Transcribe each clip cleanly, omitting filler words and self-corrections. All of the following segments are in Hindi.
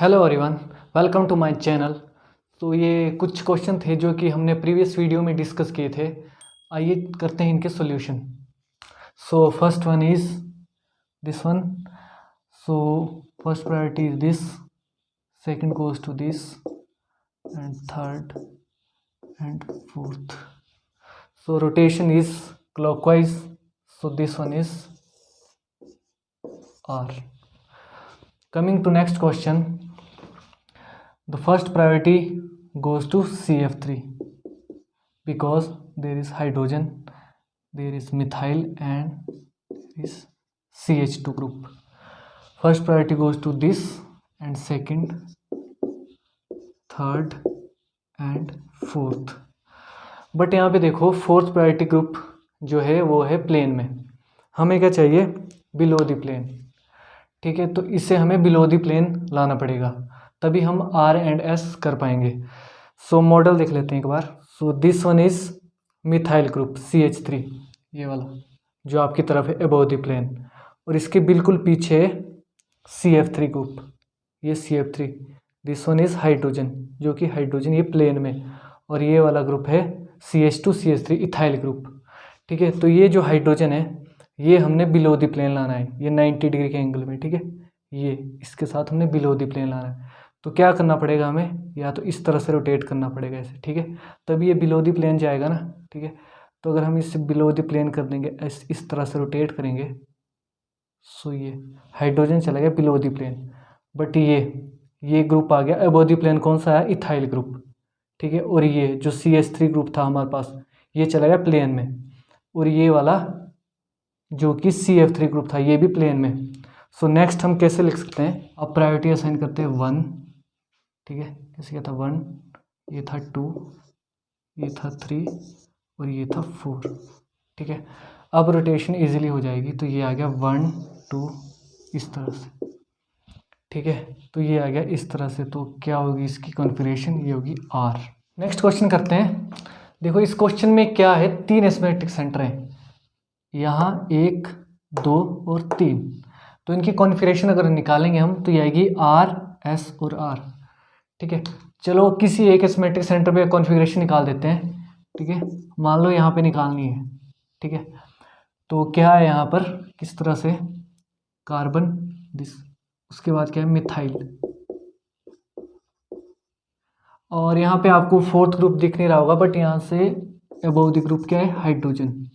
Hello everyone, welcome to my channel. तो ये कुछ क्वेश्चन थे जो कि हमने प्रीवियस वीडियो में डिस्कस किए थे। आइए करते हैं इनके solution. So first one is this one. So first priority is this, second goes to this and third and fourth. So rotation is clockwise, so this one is R. Coming to next question, the first priority goes to CF3 because there is hydrogen, there is methyl and there is CH2 group. First priority goes to this and second, third and fourth. But यहाँ पे देखो फोर्थ प्रायोरिटी ग्रुप जो है वो है प्लेन में, हमें क्या चाहिए बिलो द प्लेन। ठीक है, तो इससे हमें बिलो द प्लेन लाना पड़ेगा, तभी हम आर एंड एस कर पाएंगे। सो मॉडल देख लेते हैं एक बार। So this one is methyl group CH3, ये वाला जो आपकी तरफ है अबव द प्लेन, और इसके बिल्कुल पीछे CF3 ग्रुप, ये CF3। This one is hydrogen, जो कि हाइड्रोजन ये प्लेन में, और ये वाला ग्रुप है CH2 CH3 इथाइल ग्रुप। ठीक है, तो ये जो हाइड्रोजन है ये हमने बिलो द प्लेन लाना है, ये 90 डिग्री के एंगल में। ठीक है, ये इसके साथ हमने बिलो द प्लेन लाना है। तो क्या करना पड़ेगा हमें, या तो इस तरह से रोटेट करना पड़ेगा ऐसे। ठीक है, तभी ये बिलो द प्लेन जाएगा ना। ठीक है, तो अगर हम इसे बिलो द प्लेन कर देंगे, इस तरह से रोटेट करेंगे, सो ये हाइड्रोजन चला गया बिलो द प्लेन, बट ये ग्रुप आ गया अबव द प्लेन। कौन सा है, इथाइल ग्रुप। ठीक है, और ये जो CH3 ग्रुप था हमारे पास, ये चला गया प्लेन में, और ये वाला जो कि CF3 ग्रुप था ये भी प्लेन में। सो नेक्स्ट हम कैसे लिख सकते हैं, अब प्रायोरिटी असाइन करते हैं 1। ठीक है, कैसे क्या था 1, ये था 2, ये था 3 और ये था 4। ठीक है, अब रोटेशन इजीली हो जाएगी, तो ये आ गया 1 2 इस तरह से। ठीक है, तो ये आ गया इस तरह से। तो क्या होगी इसकी कॉन्फिगरेशन, ये होगी R। नेक्स्ट क्वेश्चन करते हैं। देखो इस क्वेश्चन में क्या है, 3 एस्मेटिक सेंटर हैं, यहाँ 1 2 और 3। तो इनकी कॉन्फिगरेशन अगर निकालेंगे हम तो ये आएगी R S और R। ठीक है, चलो किसी एक एस्मेटिक सेंटर पे कॉन्फिगरेशन निकाल देते हैं। ठीक है, मान लो यहाँ पे निकालनी है। ठीक है, तो क्या है यहाँ पर, किस तरह से कार्बन दिस, उसके बाद क्या है मिथाइल, और यहाँ पे आपको फोर्थ ग्रुप दिख नहीं रहा होगा, बट यहाँ से अबव द ग्रुप क्या है हाइड्रोजन,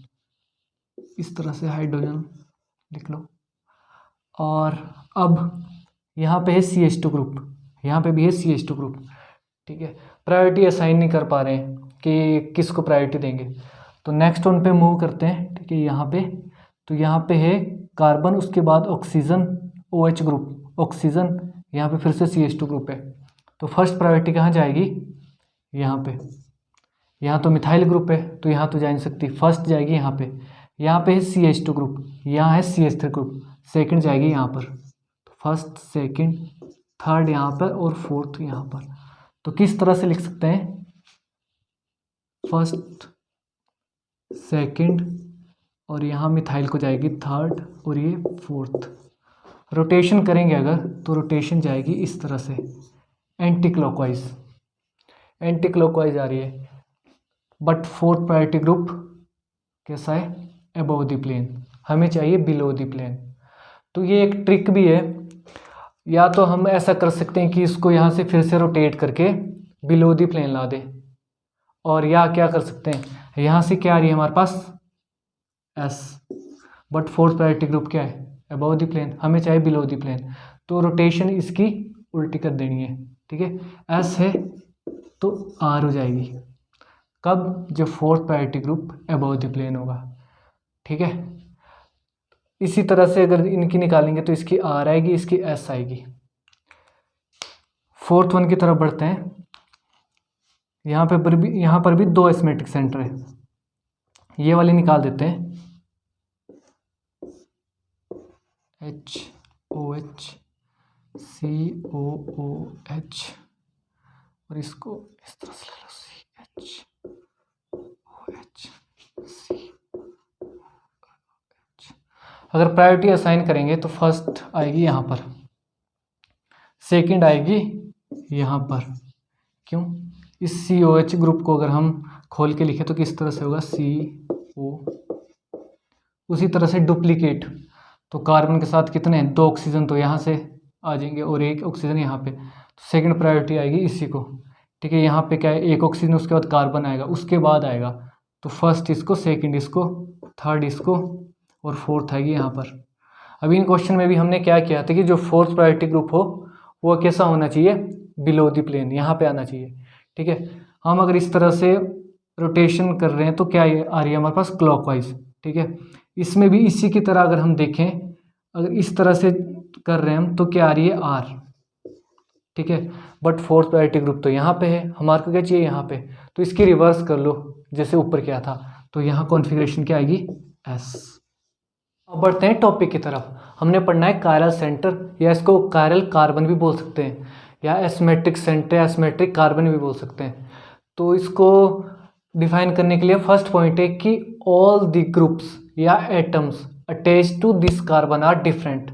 इस तरह से हाइड्रोजन लिख लो। और अब यहाँ पे है CH2 ग्रुप, यहाँ पे भी है CH2 ग्रुप। ठीक है, प्रायोरिटी असाइन नहीं कर पा रहे हैं कि किसको प्रायोरिटी देंगे, तो नेक्स्ट वन पे मूव करते हैं। ठीक है, यहाँ पे तो यहाँ पे है कार्बन, उसके बाद ऑक्सीजन OH ग्रुप, ऑक्सीजन, यहाँ पे फिर से CH2 ग्रुप है। तो फर्स्ट प्रायोरिटी कहाँ जाएगी, यहाँ पे। यहाँ तो मिथाइल ग्रुप है तो यहाँ तो जा नहीं सकती, फर्स्ट जाएगी यहाँ पे। यहाँ पे है CH2 ग्रुप, यहाँ है CH3 ग्रुप, सेकंड जाएगी यहाँ पर। तो फर्स्ट सेकंड थर्ड यहाँ पर और फोर्थ यहाँ पर। तो किस तरह से लिख सकते हैं, फर्स्ट सेकंड और यहाँ मिथाइल को जाएगी थर्ड और ये फोर्थ। रोटेशन करेंगे अगर तो रोटेशन जाएगी इस तरह से एंटी क्लॉकवाइज, एंटी क्लॉकवाइज आ रही है। बट फोर्थ प्रायोरिटी ग्रुप कैसा है, अबव द प्लेन, हमें चाहिए बिलो द प्लेन। तो ये एक ट्रिक भी है, या तो हम ऐसा कर सकते हैं कि इसको यहाँ से फिर से रोटेट करके बिलो द प्लेन ला दें, और या क्या कर सकते हैं, यहाँ से क्या आ रही है हमारे पास S, but fourth priority group क्या है अबव द प्लेन, हमें चाहिए बिलो द प्लेन, तो रोटेशन इसकी उल्टी कर देनी है। ठीक है, S है तो R हो जाएगी, कब, जब fourth priority group above the plane होगा। ठीक है, इसी तरह से अगर इनकी निकालेंगे तो इसकी R आएगी, इसकी S आएगी। फोर्थ वन की तरफ बढ़ते हैं। यहाँ पर भी 2 एस्मेटिक सेंटर है, ये वाली निकाल देते हैं, HOH COOH, और इसको इस तरह से ले लो CHOH COOH। अगर प्रायोरिटी असाइन करेंगे तो फर्स्ट आएगी यहाँ पर, सेकंड आएगी यहाँ पर। क्यों? इस COH ग्रुप को अगर हम खोल के लिखें तो किस तरह से होगा, CO। उसी तरह से डुप्लीकेट, तो कार्बन के साथ कितने हैं, 2 ऑक्सीजन तो यहाँ से आ जाएंगे और 1 ऑक्सीजन यहाँ पे, तो सेकंड प्रायोरिटी आएगी इसी को। ठीक है, यहाँ पे क्या है, 1 ऑक्सीजन, उसके बाद कार्बन आएगा, उसके बाद आएगा, तो फर्स्ट इसको, सेकंड इसको, थर्ड इसको और फोर्थ आएगी यहाँ पर। अभी इन क्वेश्चन में भी हमने क्या किया था कि जो फोर्थ प्रायोरिटी ग्रुप हो वो कैसा होना चाहिए, बिलो द प्लेन, यहाँ पे आना चाहिए। ठीक है, हम अगर इस तरह से रोटेशन कर रहे हैं तो क्या आ रही है हमारे पास, क्लॉकवाइज। ठीक है, इसमें भी इसी की तरह अगर हम देखें, अगर इस तरह से कर रहे हैं हम तो क्या आ रही है, R। ठीक है, बट फोर्थ प्रायोरिटी ग्रुप तो यहाँ पे है, हमारे को क्या चाहिए यहाँ पे, तो इसकी रिवर्स कर लो जैसे ऊपर क्या था, तो यहाँ कॉन्फ़िगरेशन क्या आएगी, S। अब बढ़ते हैं टॉपिक की तरफ। हमने पढ़ना है कायरल सेंटर, या इसको कायरल कार्बन भी बोल सकते हैं, या एसिमेट्रिक सेंटर, एसिमेट्रिक कार्बन भी बोल सकते हैं। तो इसको डिफाइन करने के लिए फर्स्ट पॉइंट है कि ऑल द ग्रुप्स या atoms attach to this carbon are different.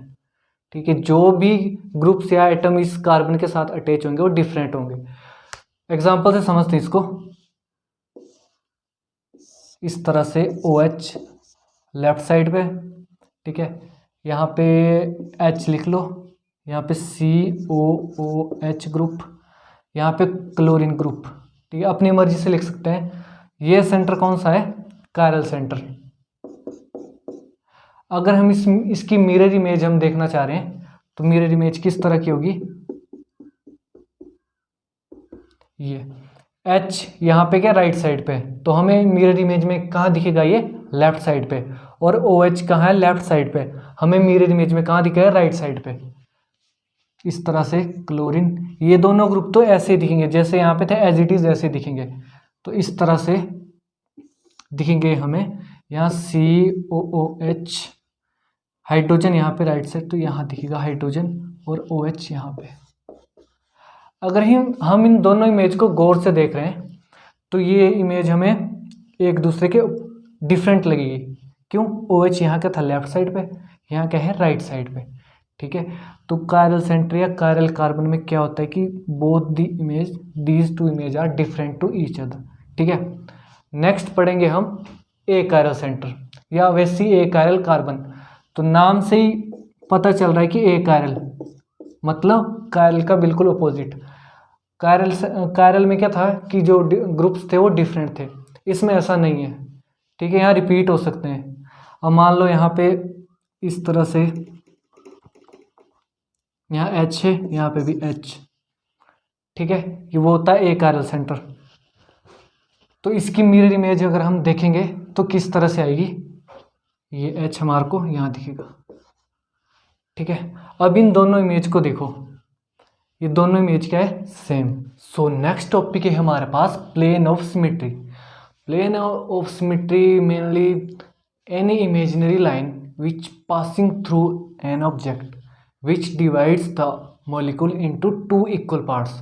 ठीक है, जो भी ग्रुप्स या एटम इस कार्बन के साथ अटैच होंगे वो डिफरेंट होंगे। एग्जांपल से समझते हैं इसको, इस तरह से OH लेफ्ट साइड पे, ठीक है, यहाँ पे H लिख लो, यहाँ पे COOH ग्रुप, यहाँ पे क्लोरीन ग्रुप। ठीक है, अपनी मर्जी से लिख सकते हैं। ये सेंटर कौन सा है, कायरल सेंटर। अगर हम इसकी मिरर इमेज हम देखना चाह रहे हैं तो मिरर इमेज किस तरह की होगी, ये H यहाँ पे क्या राइट साइड पे, तो हमें मिरर इमेज में कहाँ दिखेगा, ये लेफ्ट साइड पे, और OH कहाँ है, लेफ्ट साइड पे, हमें मिरर इमेज में कहाँ दिखेगा, राइट साइड पे। इस तरह से क्लोरीन, ये दोनों ग्रुप तो ऐसे दिखेंगे जैसे यहाँ पे थे, एज इट इज ऐसे दिखेंगे, तो इस तरह से दिखेंगे हमें। यहाँ COOH, हाइड्रोजन यहाँ पे राइट साइड, तो यहाँ दिखेगा हाइड्रोजन, और OH यहाँ पे। अगर हम इन दोनों इमेज को गौर से देख रहे हैं तो ये इमेज हमें एक दूसरे के डिफरेंट लगेगी। क्यों, OH यहाँ का था लेफ्ट साइड पे, यहाँ क्या है, राइट साइड पे। ठीक है, तो कायरल सेंटर या कायरल कार्बन में क्या होता है कि both the image, these two image are different to each other. ठीक है, नेक्स्ट पढ़ेंगे हम ए कायरल सेंटर, या वैसे ए कायरल कार्बन। तो नाम से ही पता चल रहा है कि ए कायरल मतलब कायरल का बिल्कुल अपोजिट। कायरल में क्या था कि जो ग्रुप्स थे वो डिफरेंट थे, इसमें ऐसा नहीं है। ठीक है, यहाँ रिपीट हो सकते हैं। अब मान लो यहाँ पे इस तरह से, यहाँ H है, यहाँ पे भी H। ठीक है, ये वो होता है ए कायरल सेंटर। तो इसकी मिरर इमेज अगर हम देखेंगे तो किस तरह से आएगी, ये H हमारे को यहाँ दिखेगा। ठीक है, अब इन दोनों इमेज को देखो, ये दोनों इमेज क्या है, सेम। सो नेक्स्ट टॉपिक है हमारे पास plane of symmetry. Plane of symmetry mainly any imaginary line which passing through an object which divides the molecule into 2 equal parts.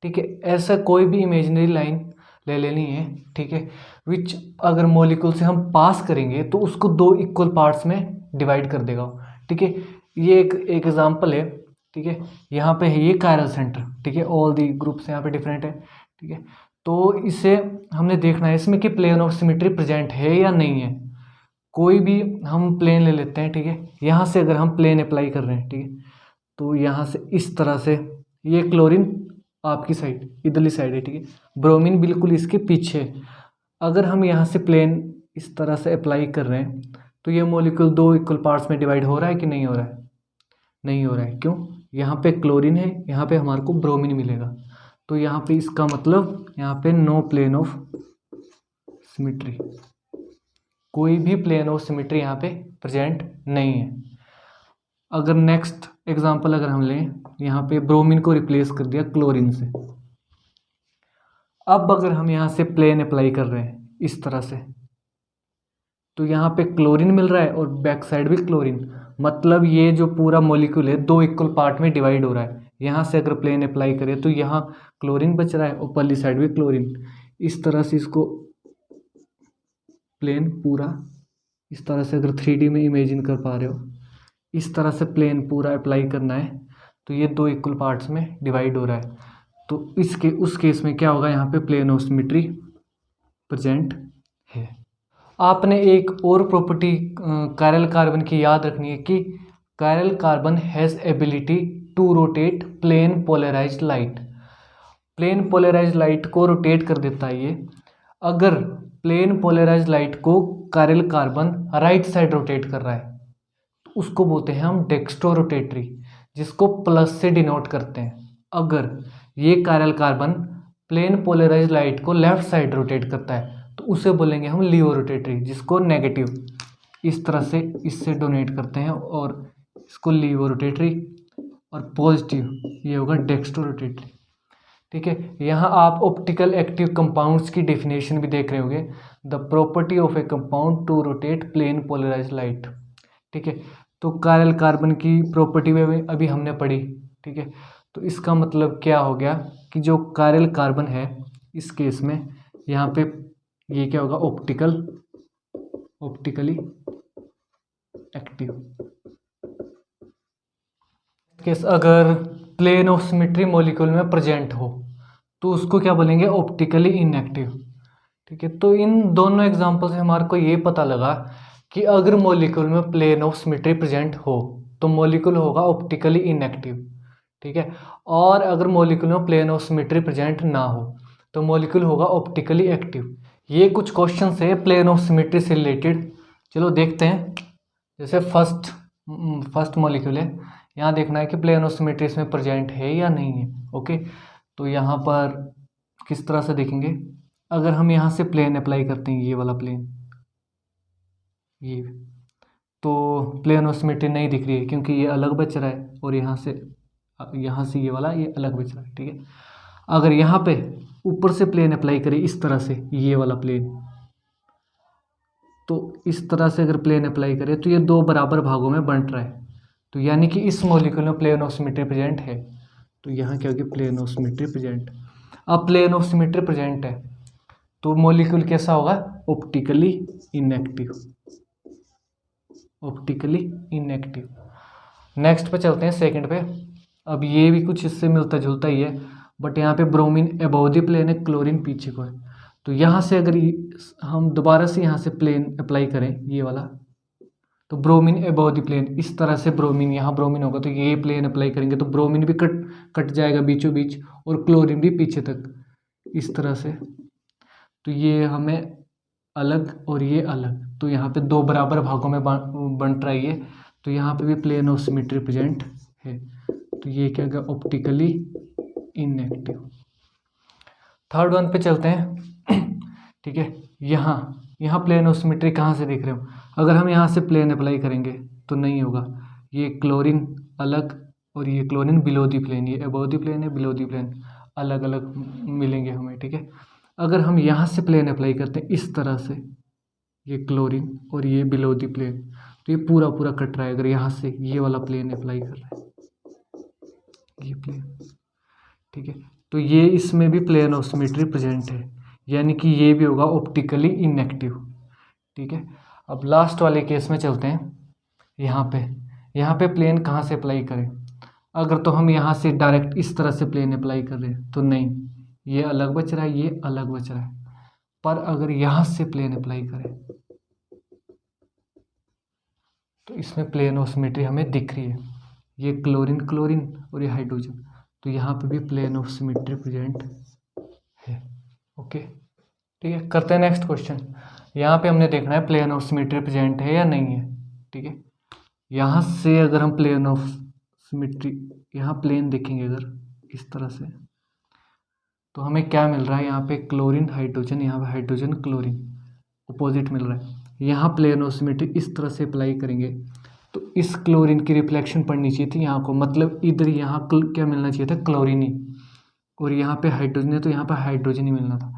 ठीक है, ऐसा कोई भी इमेजिनरी लाइन ले लेनी है, ठीक है, विच अगर मॉलिक्यूल से हम पास करेंगे तो उसको 2 इक्वल पार्ट्स में डिवाइड कर देगा। ठीक है, ये एक एग्जांपल है। ठीक है, यहाँ पे है ये कायरल सेंटर। ठीक है, ऑल दी ग्रुप्स यहाँ पे डिफरेंट है। ठीक है, तो इसे हमने देखना है इसमें कि प्लेन ऑफ सिमेट्री प्रेजेंट है या नहीं है। कोई भी हम प्लेन ले लेते हैं। ठीक है, यहाँ से अगर हम प्लेन अप्लाई कर रहे हैं, ठीक है, तो यहाँ से इस तरह से, ये क्लोरीन आपकी साइड, इधरली साइड है। ठीक है, ब्रोमीन बिल्कुल इसके पीछे। अगर हम यहाँ से प्लेन इस तरह से अप्लाई कर रहे हैं तो ये मॉलिक्यूल 2 इक्वल पार्ट्स में डिवाइड हो रहा है कि नहीं हो रहा है, नहीं हो रहा है। क्यों, यहाँ पे क्लोरीन है, यहाँ पे हमारे को ब्रोमीन मिलेगा, तो यहाँ पे इसका मतलब यहाँ पे नो प्लेन ऑफ सिमेट्री, कोई भी प्लेन ऑफ सिमेट्री यहाँ पे प्रेजेंट नहीं है। अगर नेक्स्ट एग्जांपल अगर हम लें, यहाँ पे ब्रोमीन को रिप्लेस कर दिया क्लोरीन से। अब अगर हम यहाँ से प्लेन अप्लाई कर रहे हैं इस तरह से, तो यहाँ पे क्लोरीन मिल रहा है और बैक साइड भी क्लोरीन, मतलब ये जो पूरा मॉलिक्यूल है 2 इक्वल पार्ट में डिवाइड हो रहा है। यहाँ से अगर प्लेन अप्लाई करें तो यहाँ क्लोरीन बच रहा है और परली साइड भी क्लोरीन। इस तरह से इसको प्लेन पूरा इस तरह से अगर 3D में इमेजिन कर पा रहे हो, इस तरह से प्लेन पूरा अप्लाई करना है तो ये दो इक्वल पार्ट्स में डिवाइड हो रहा है। तो उस केस में क्या होगा, यहाँ पे प्लेन ऑफ सिमेट्री प्रेजेंट है। आपने एक और प्रॉपर्टी कायरल कार्बन की याद रखनी है कि chiral carbon has ability to rotate plane polarised light. Plane polarised light को रोटेट कर देता है ये। अगर प्लेन पोलराइज्ड लाइट को chiral carbon right side rotate कर रहा है तो उसको बोलते हैं हम डेक्स्ट्रो रोटेटरी, जिसको प्लस से डिनोट करते हैं। अगर ये chiral carbon plane polarised light को लेफ्ट साइड रोटेट करता है तो उसे बोलेंगे हम लीवो रोटेटरी, जिसको नेगेटिव इस तरह से इससे डोनेट करते हैं और इसको लीवो रोटेटरी, और पॉजिटिव ये होगा डेक्स्ट्रो रोटेटरी। ठीक है, यहाँ आप ऑप्टिकल एक्टिव कंपाउंड्स की डेफिनेशन भी देख रहे होंगे, the property of a compound to rotate plane polarised light. ठीक है, तो कायरल कार्बन की प्रॉपर्टी में अभी हमने पढ़ी। ठीक है, तो इसका मतलब क्या हो गया कि जो कायरल कार्बन है इस केस में यहाँ पे ये क्या होगा, ऑप्टिकली एक्टिव। केस अगर प्लेन ऑफ सिमेट्री मॉलिक्यूल में प्रेजेंट हो तो उसको क्या बोलेंगे, ऑप्टिकली इनएक्टिव। ठीक है, तो इन दोनों एग्जांपल से हमारे को ये पता लगा कि अगर मॉलिक्यूल में प्लेन ऑफ सिमेट्री प्रेजेंट हो तो मॉलिक्यूल होगा ऑप्टिकली इनएक्टिव। ठीक है, और अगर मॉलिक्यूल में प्लेन ऑफ सिमेट्री प्रेजेंट ना हो तो मॉलिक्यूल होगा ऑप्टिकली एक्टिव। ये कुछ क्वेश्चन है प्लेन ऑफ सिमेट्री से रिलेटेड। चलो देखते हैं। जैसे फर्स्ट मॉलिक्यूल है, यहाँ देखना है कि प्लेन ऑफ सिमेट्री इसमें प्रेजेंट है या नहीं है। ओके, तो यहाँ पर किस तरह से देखेंगे, अगर हम यहाँ से प्लेन अप्लाई करते हैं, ये वाला प्लेन, ये तो प्लेन ऑफ सिमेट्री नहीं दिख रही है क्योंकि ये अलग बच रहा है और यहाँ से ये वाला ये अलग बच रहा है। ठीक है, अगर यहाँ पे ऊपर से प्लेन अप्लाई करें इस तरह से, ये वाला प्लेन, तो इस तरह से अगर प्लेन अप्लाई करें तो ये दो बराबर भागों में बंट रहा है। तो यानी कि इस मॉलिक्यूल में प्लेन ऑफ सिमेट्री प्रेजेंट है। तो यहाँ क्या होगी, प्लेन ऑफ सिमेट्री प्रेजेंट। अब प्लेन ऑफ सिमेट्री प्रेजेंट है तो मॉलिक्यूल कैसा होगा, optically inactive. Optically inactive. Next पे चलते हैं, सेकंड पे। अब ये भी कुछ इससे मिलता जुलता ही है, बट यहाँ पे ब्रोमीन अबव द प्लेन है, क्लोरीन पीछे को है। तो यहाँ से अगर हम दोबारा से यहाँ से प्लेन अप्लाई करें, ये वाला, तो ब्रोमीन अबव द प्लेन, इस तरह से ब्रोमीन, यहाँ ब्रोमीन होगा तो ये प्लेन अप्लाई करेंगे तो ब्रोमीन भी कट जाएगा बीचों बीच और क्लोरीन भी पीछे तक, इस तरह से। तो ये हमें अलग और ये अलग, तो यहाँ पे दो बराबर भागों में बंट रहा है ये। तो यहाँ पे भी प्लेन ऑफ सिमेट्री प्रेजेंट है। तो ये क्या होगा, ऑप्टिकली इनएक्टिव। थर्ड वन पे चलते हैं। ठीक है, यहाँ प्लेन ऑफ सिमेट्री कहाँ से देख रहे हो, अगर हम यहाँ से प्लेन अप्लाई करेंगे तो नहीं होगा, ये क्लोरीन अलग और ये क्लोरीन बिलो दी प्लेन, ये अबव दी प्लेन है, बिलो दी प्लेन, अलग अलग मिलेंगे हमें। ठीक है, अगर हम यहाँ से प्लेन अप्लाई करते हैं इस तरह से, ये क्लोरीन और ये बिलो दी प्लेन, तो ये पूरा पूरा कट रहा है। अगर यहाँ से ये वाला प्लेन अप्लाई कर रहे हैं, ये प्लेन, ठीक है, तो ये इसमें भी प्लेन ऑफ सिमेट्री प्रेजेंट है, यानी कि ये भी होगा ऑप्टिकली इनएक्टिव। ठीक है, अब लास्ट वाले केस में चलते हैं। यहाँ पे प्लेन कहाँ से अप्लाई करें, अगर तो हम यहाँ से डायरेक्ट इस तरह से प्लेन अप्लाई कर रहे हैं तो नहीं, ये अलग बच रहा है, ये अलग बच रहा है। पर अगर यहाँ से प्लेन अप्लाई करें तो इसमें प्लेन ऑफ सिमेट्री हमें दिख रही है, ये क्लोरीन और ये हाइड्रोजन, तो यहाँ पे भी प्लेन ऑफ सिमेट्री प्रेजेंट है। ओके, ठीक है, करते हैं नेक्स्ट क्वेश्चन। यहाँ पे हमने देखना है प्लेन ऑफ सिमेट्री प्रेजेंट है या नहीं है। ठीक है, यहाँ से अगर हम प्लेन ऑफ सिमेट्री, यहाँ प्लेन देखेंगे अगर इस तरह से, तो हमें क्या मिल रहा है, यहाँ पे क्लोरीन हाइड्रोजन, यहाँ पे हाइड्रोजन क्लोरीन अपोजिट मिल रहा है। यहाँ प्लेन ऑफ सिमेट्री इस तरह से अप्लाई करेंगे तो इस क्लोरीन की रिफ्लेक्शन पड़नी चाहिए थी यहाँ को, मतलब इधर यहाँ क्या मिलना चाहिए था, क्लोरीन ही, और यहाँ पे हाइड्रोजन है तो यहाँ पे हाइड्रोजन ही मिलना था।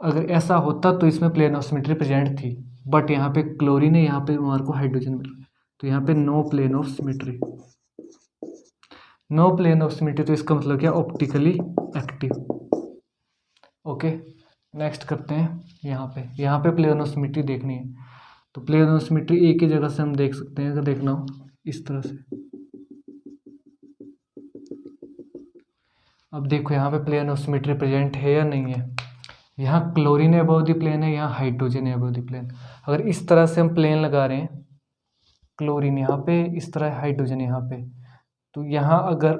अगर ऐसा होता तो इसमें प्लेन ऑफ सिमेट्री प्रेजेंट थी, बट यहाँ पे क्लोरीन है, यहाँ पे हमारे को हाइड्रोजन मिल रहा है, तो यहाँ पे no plane of symmetry, no plane of symmetry. तो इसका मतलब क्या, ऑप्टिकली एक्टिव। ओके, नेक्स्ट करते हैं। यहाँ पे प्लेन ऑफ सिमेट्री देखनी है, तो प्लेन ऑफ सिमेट्री एक ही जगह से हम देख सकते हैं, अगर देखना हो इस तरह से, अब देखो यहाँ पे प्लेन ऑफ सिमेट्री प्रेजेंट है या नहीं है। यहाँ क्लोरीन अबव द प्लेन है, यहाँ हाइड्रोजन अबव द प्लेन। अगर इस तरह से हम प्लेन लगा रहे हैं, क्लोरीन यहाँ पे, इस तरह हाइड्रोजन यहाँ पे, तो यहाँ अगर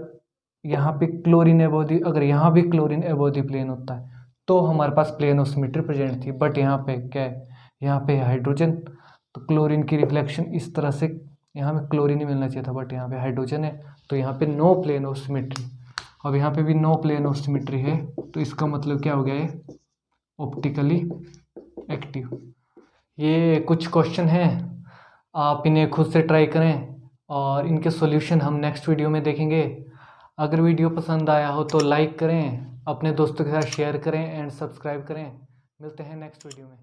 यहाँ पे क्लोरीन अबव द, अगर यहाँ भी क्लोरीन अबव द प्लेन होता है तो हमारे पास प्लेन ऑफ सिमेट्री प्रेजेंट थी। बट यहाँ पे क्या है, यहाँ पे हाइड्रोजन, तो क्लोरीन की रिफ्लेक्शन इस तरह से, यहाँ पे क्लोरीन ही मिलना चाहिए था बट यहाँ पे हाइड्रोजन है, तो यहाँ पे नो प्लेन ऑफ सिमेट्री। अब यहाँ पे भी नो प्लेन ऑफ सिमेट्री है, तो इसका मतलब क्या हो गया है, ऑप्टिकली एक्टिव। ये कुछ क्वेश्चन हैं, आप इन्हें खुद से ट्राई करें और इनके सॉल्यूशन हम नेक्स्ट वीडियो में देखेंगे। अगर वीडियो पसंद आया हो तो लाइक करें, अपने दोस्तों के साथ शेयर करें एंड सब्सक्राइब करें। मिलते हैं नेक्स्ट वीडियो में।